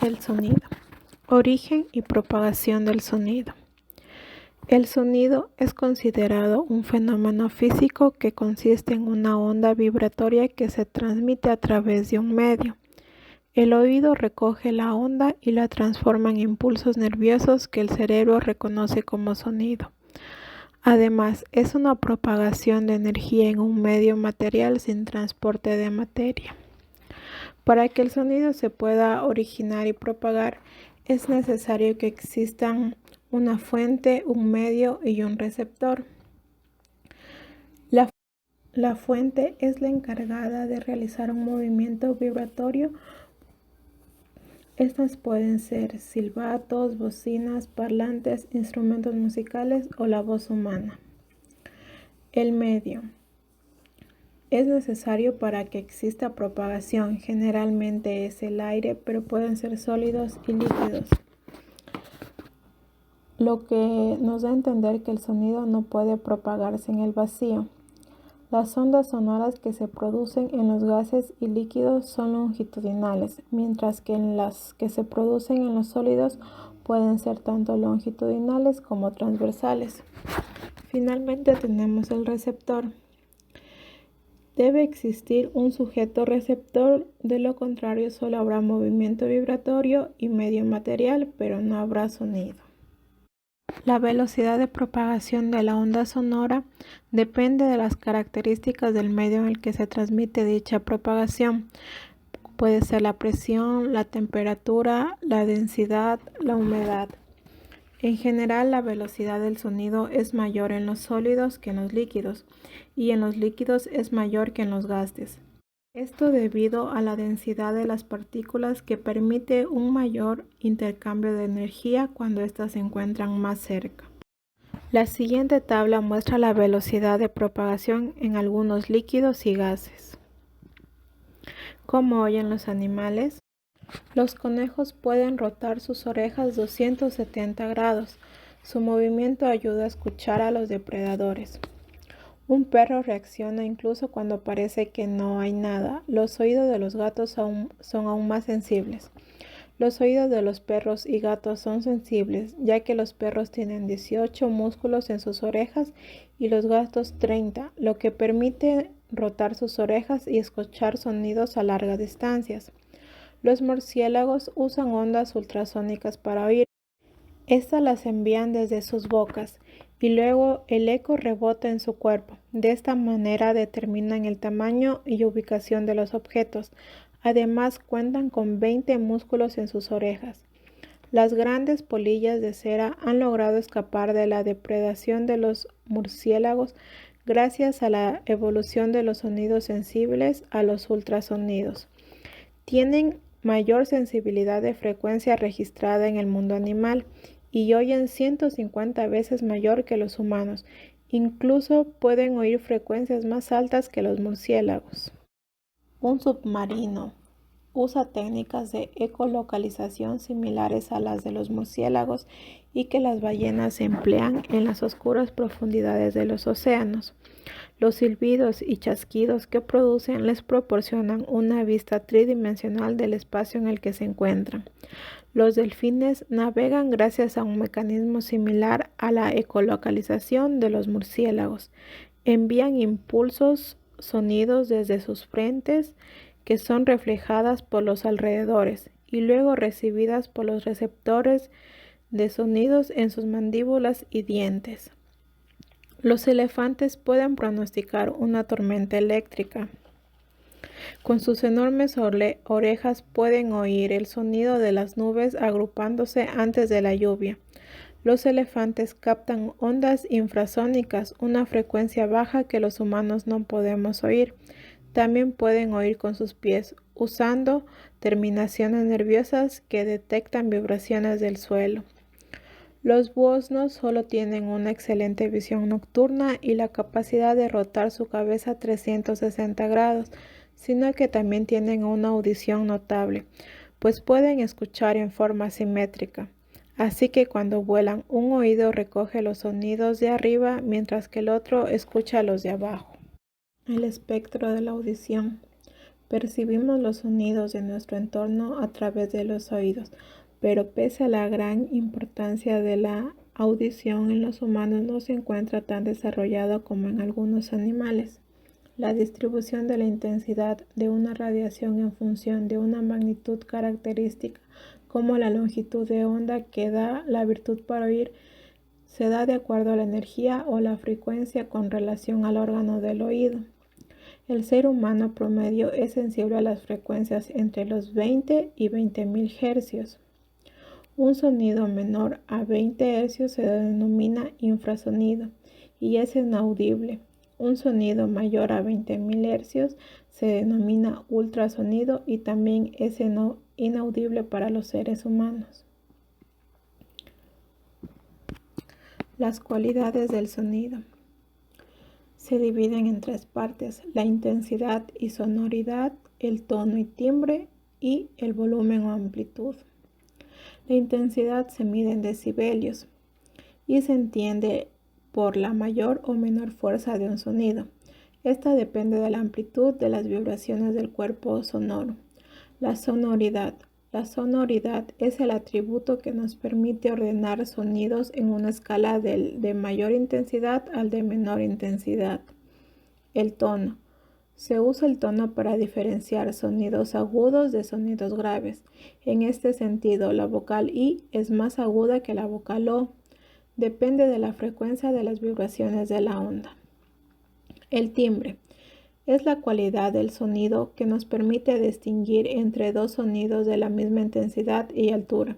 El sonido. Origen y propagación del sonido. El sonido es considerado un fenómeno físico que consiste en una onda vibratoria que se transmite a través de un medio. El oído recoge la onda y la transforma en impulsos nerviosos que el cerebro reconoce como sonido. Además, es una propagación de energía en un medio material sin transporte de materia. Para que el sonido se pueda originar y propagar, es necesario que existan una fuente, un medio y un receptor. La fuente es la encargada de realizar un movimiento vibratorio. Estas pueden ser silbatos, bocinas, parlantes, instrumentos musicales o la voz humana. El medio es necesario para que exista propagación. Generalmente es el aire, pero pueden ser sólidos y líquidos, lo que nos da a entender que el sonido no puede propagarse en el vacío. Las ondas sonoras que se producen en los gases y líquidos son longitudinales, mientras que las que se producen en los sólidos pueden ser tanto longitudinales como transversales. Finalmente tenemos el receptor. Debe existir un sujeto receptor, de lo contrario solo habrá movimiento vibratorio y medio material, pero no habrá sonido. La velocidad de propagación de la onda sonora depende de las características del medio en el que se transmite dicha propagación. Puede ser la presión, la temperatura, la densidad, la humedad. En general, la velocidad del sonido es mayor en los sólidos que en los líquidos, y en los líquidos es mayor que en los gases. Esto debido a la densidad de las partículas, que permite un mayor intercambio de energía cuando éstas se encuentran más cerca. La siguiente tabla muestra la velocidad de propagación en algunos líquidos y gases. ¿Cómo oyen los animales? Los conejos pueden rotar sus orejas 270 grados. Su movimiento ayuda a escuchar a los depredadores. Un perro reacciona incluso cuando parece que no hay nada. Los oídos de los gatos son aún más sensibles. Los oídos de los perros y gatos son sensibles, ya que los perros tienen 18 músculos en sus orejas y los gatos 30, lo que permite rotar sus orejas y escuchar sonidos a largas distancias. Los murciélagos usan ondas ultrasónicas para oír. Estas las envían desde sus bocas y luego el eco rebota en su cuerpo. De esta manera determinan el tamaño y ubicación de los objetos. Además, cuentan con 20 músculos en sus orejas. Las grandes polillas de cera han logrado escapar de la depredación de los murciélagos gracias a la evolución de los sonidos sensibles a los ultrasonidos. Tienen mayor sensibilidad de frecuencia registrada en el mundo animal y oyen 150 veces mayor que los humanos. Incluso pueden oír frecuencias más altas que los murciélagos. Un submarino usa técnicas de ecolocalización similares a las de los murciélagos y que las ballenas emplean en las oscuras profundidades de los océanos. Los silbidos y chasquidos que producen les proporcionan una vista tridimensional del espacio en el que se encuentran. Los delfines navegan gracias a un mecanismo similar a la ecolocalización de los murciélagos. Envían impulsos sonidos desde sus frentes, que son reflejadas por los alrededores y luego recibidas por los receptores de sonidos en sus mandíbulas y dientes. Los elefantes pueden pronosticar una tormenta eléctrica. Con sus enormes orejas pueden oír el sonido de las nubes agrupándose antes de la lluvia. Los elefantes captan ondas infrasónicas, una frecuencia baja que los humanos no podemos oír. También pueden oír con sus pies, usando terminaciones nerviosas que detectan vibraciones del suelo. Los búhos no solo tienen una excelente visión nocturna y la capacidad de rotar su cabeza 360 grados, sino que también tienen una audición notable, pues pueden escuchar en forma simétrica. Así que cuando vuelan, un oído recoge los sonidos de arriba, mientras que el otro escucha los de abajo. El espectro de la audición. Percibimos los sonidos de nuestro entorno a través de los oídos, pero pese a la gran importancia de la audición en los humanos no se encuentra tan desarrollado como en algunos animales. La distribución de la intensidad de una radiación en función de una magnitud característica, como la longitud de onda que da la virtud para oír, se da de acuerdo a la energía o la frecuencia con relación al órgano del oído. El ser humano promedio es sensible a las frecuencias entre los 20 y 20.000 hercios. Un sonido menor a 20 hercios se denomina infrasonido y es inaudible. Un sonido mayor a 20.000 hercios se denomina ultrasonido y también es inaudible para los seres humanos. Las cualidades del sonido se dividen en tres partes: la intensidad y sonoridad, el tono y timbre y el volumen o amplitud. La intensidad se mide en decibelios y se entiende por la mayor o menor fuerza de un sonido. Esta depende de la amplitud de las vibraciones del cuerpo sonoro. La sonoridad. La sonoridad es el atributo que nos permite ordenar sonidos en una escala de mayor intensidad al de menor intensidad. El tono. Se usa el tono para diferenciar sonidos agudos de sonidos graves. En este sentido, la vocal I es más aguda que la vocal O. Depende de la frecuencia de las vibraciones de la onda. El timbre. Es la cualidad del sonido que nos permite distinguir entre dos sonidos de la misma intensidad y altura.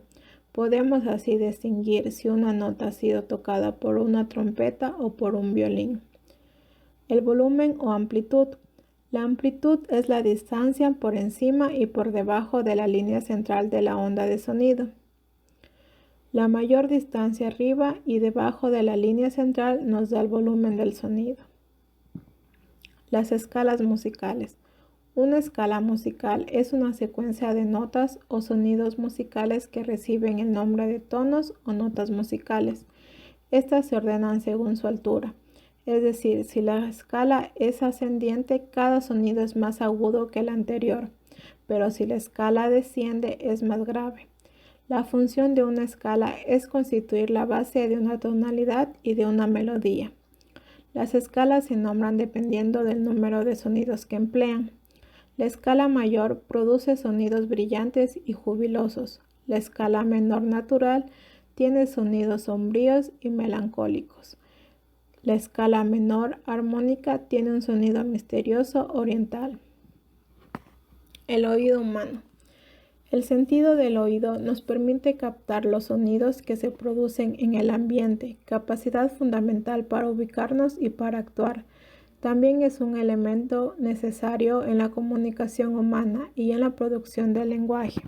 Podemos así distinguir si una nota ha sido tocada por una trompeta o por un violín. El volumen o amplitud. La amplitud es la distancia por encima y por debajo de la línea central de la onda de sonido. La mayor distancia arriba y debajo de la línea central nos da el volumen del sonido. Las escalas musicales. Una escala musical es una secuencia de notas o sonidos musicales que reciben el nombre de tonos o notas musicales. Estas se ordenan según su altura. Es decir, si la escala es ascendiente, cada sonido es más agudo que el anterior, pero si la escala desciende, es más grave. La función de una escala es constituir la base de una tonalidad y de una melodía. Las escalas se nombran dependiendo del número de sonidos que emplean. La escala mayor produce sonidos brillantes y jubilosos. La escala menor natural tiene sonidos sombríos y melancólicos. La escala menor armónica tiene un sonido misterioso oriental. El oído humano. El sentido del oído nos permite captar los sonidos que se producen en el ambiente, capacidad fundamental para ubicarnos y para actuar. También es un elemento necesario en la comunicación humana y en la producción del lenguaje.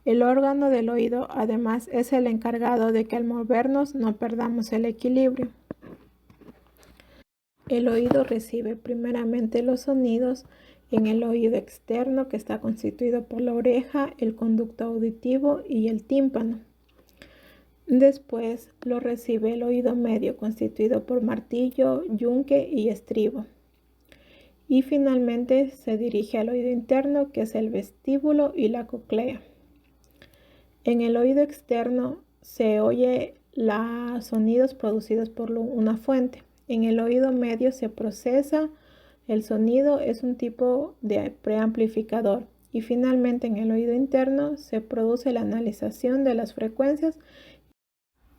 El órgano del oído, además, es el encargado de que al movernos no perdamos el equilibrio. El oído recibe primeramente los sonidos en el oído externo, que está constituido por la oreja, el conducto auditivo y el tímpano. Después lo recibe el oído medio, constituido por martillo, yunque y estribo. Y finalmente se dirige al oído interno, que es el vestíbulo y la cóclea. En el oído externo se oye los sonidos producidos por una fuente. En el oído medio se procesa el sonido, es un tipo de preamplificador. Y finalmente en el oído interno se produce la analización de las frecuencias